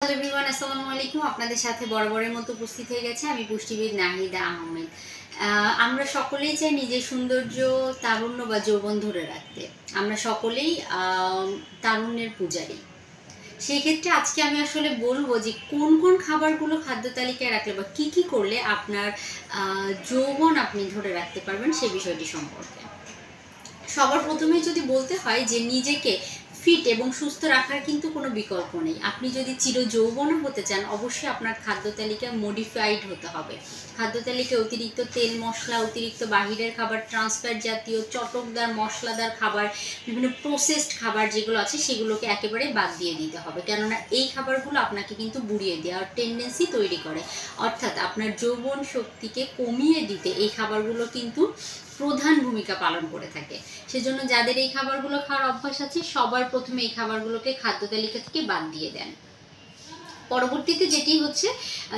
Hello everyone, আসসালামু আলাইকুম। আপনাদের সাথে বরাবরের মতো উপস্থিত হয়ে গেছে আমি পুষ্টিবিদ নাহিদা আহমেদ। আমরা সকলেই চাই নিজের সৌন্দর্য, তারুণ্য বা যৌবন ধরে রাখতে। আমরা সকলেই তারুণ্যের পূজারী। সেই ক্ষেত্রে আজকে আমি আসলে বলবো যে কোন কোন খাবারগুলো খাদ্য তালিকায় রাখলে বা কি কি করলে আপনার যৌবন আপনি ধরে রাখতে পারবেন সে বিষয়টি সম্পর্কে। সবার প্রথমেই যদি বলতে হয় যে নিজেকে ফিট এবং সুস্থ রাখার কিন্তু কোনো বিকল্প নেই। আপনি যদি চিরযৌবনা হতে চান অবশ্যই আপনার খাদ্য তালিকা মডিফাইড হতে হবে। খাদ্য তালিকায় অতিরিক্ত তেল মশলা, অতিরিক্ত বাহিরের খাবার, ট্রান্সফ্যাট জাতীয় চটকদার মশলাদার খাবার, বিভিন্ন প্রসেসড খাবার যেগুলো আছে সেগুলোকে একেবারে বাদ দিয়ে দিতে হবে। কেননা এই খাবারগুলো আপনাকে কিন্তু বুড়িয়ে দেওয়ার টেন্ডেন্সি তৈরি করে, অর্থাৎ আপনার যৌবন শক্তিকে কমিয়ে দিতে এই খাবারগুলো কিন্তু প্রধান ভূমিকা পালন করে থাকে। সেজন্য যাদের এই খাবারগুলো খাওয়ার অভ্যাস আছে সবার প্রথমে এই খাবারগুলোকে খাদ্য তালিকা থেকে বাদ দিয়ে দেন। পরবর্তীতে যেটি হচ্ছে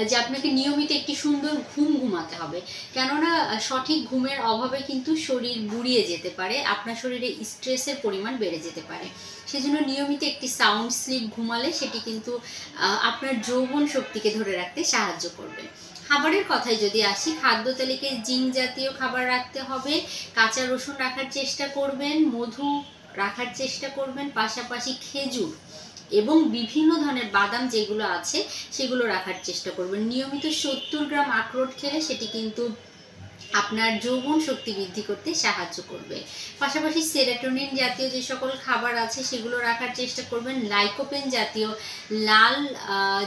যে আপনাকে নিয়মিত একটি সুন্দর ঘুম ঘুমাতে হবে। কেননা সঠিক ঘুমের অভাবে কিন্তু শরীর বুড়িয়ে যেতে পারে, আপনার শরীরে স্ট্রেসের পরিমাণ বেড়ে যেতে পারে। সেজন্য নিয়মিত একটি সাউন্ড স্লিপ ঘুমালে সেটি কিন্তু আপনার যৌবন শক্তিকে ধরে রাখতে সাহায্য করবে। খাবারের কথায় যদি আসি, খাদ্য তালিকায় জিঙ্ক জাতীয় খাবার রাখতে হবে, কাঁচা রসুন রাখার চেষ্টা করবেন, মধু রাখার চেষ্টা করবেন, পাশাপাশি খেজুর এবং বিভিন্ন ধরনের বাদাম যেগুলো আছে সেগুলো রাখার চেষ্টা করবেন। নিয়মিত 70 গ্রাম আখরোট খেলে সেটি কিন্তু আপনার যৌবন শক্তি বৃদ্ধি করতে সাহায্য করবে। পাশাপাশি সেরোটোনিন জাতীয় যে সকল খাবার আছে সেগুলো রাখার চেষ্টা করবেন। লাইকোপেন জাতীয় লাল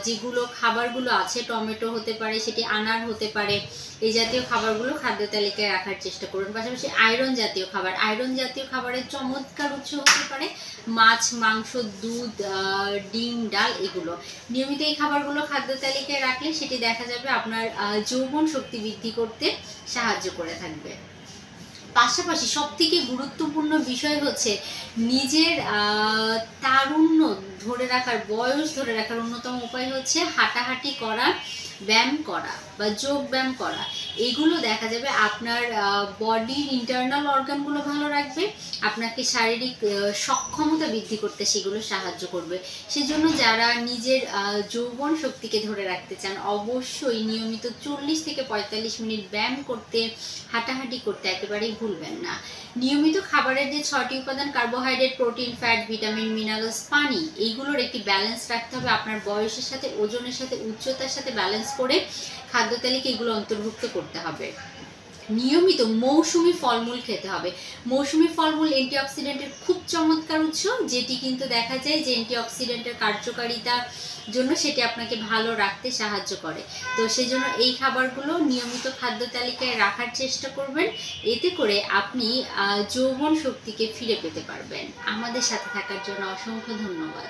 যেগুলো খাবারগুলো আছে, টমেটো হতে পারে, সেটি আনার হতে পারে, এই জাতীয় খাবারগুলো খাদ্য তালিকায় রাখার চেষ্টা করবেন। পাশাপাশি আয়রন জাতীয় খাবার, আয়রন জাতীয় খাবারের চমৎকার উৎস হতে পারে মাছ, মাংস, দুধ, ডিম, ডাল, এগুলো নিয়মিত এই খাবারগুলো খাদ্য তালিকায় রাখলে সেটি দেখা যাবে আপনার যৌবন শক্তি বৃদ্ধি করতে সাহায্য করে থাকবে। পাশাপাশি সবথেকে গুরুত্বপূর্ণ বিষয় হচ্ছে নিজের তারুণ্য ধরে রাখার, বয়স ধরে রাখার অন্যতম উপায় হচ্ছে হাঁটাহাঁটি করা, ব্যায়াম করা বা যোগ ব্যায়াম করা। এগুলো দেখা যাবে আপনার বডির ইন্টারনাল অর্গানগুলো ভালো রাখবে, আপনাকে শারীরিক সক্ষমতা বৃদ্ধি করতে সেগুলো সাহায্য করবে। সেজন্য যারা নিজের যৌবন শক্তিকে ধরে রাখতে চান অবশ্যই নিয়মিত 40 থেকে 45 মিনিট ব্যায়াম করতে, হাঁটাহাঁটি করতে একেবারেই ভুলবেন না। নিয়মিত খাবারের যে 6টি উপাদান carbohydrate, protein, fat, vitamin, minerals, পানি, এইগুলোর একটি ব্যালেন্স রাখতে হবে। আপনার বয়সের সাথে, ওজনের সাথে, উচ্চতার সাথে ব্যালেন্স করে খাদ্য তালিকা এগুলো অন্তর্ভুক্ত করতে হবে। নিয়মিত মৌসুমি ফলমূল খেতে হবে। মৌসুমি ফলমূল অ্যান্টিঅক্সিডেন্টের খুব চমৎকার উৎস, যেটি কিন্তু দেখা যায় যে অ্যান্টিঅক্সিডেন্টের কার্যকারিতার জন্য সেটি আপনাকে ভালো রাখতে সাহায্য করে। তো সেই জন্য এই খাবারগুলো নিয়মিত খাদ্য তালিকায় রাখার চেষ্টা করবেন, এতে করে আপনি যৌবন শক্তিকে ফিরে পেতে পারবেন। আমাদের সাথে থাকার জন্য অসংখ্য ধন্যবাদ।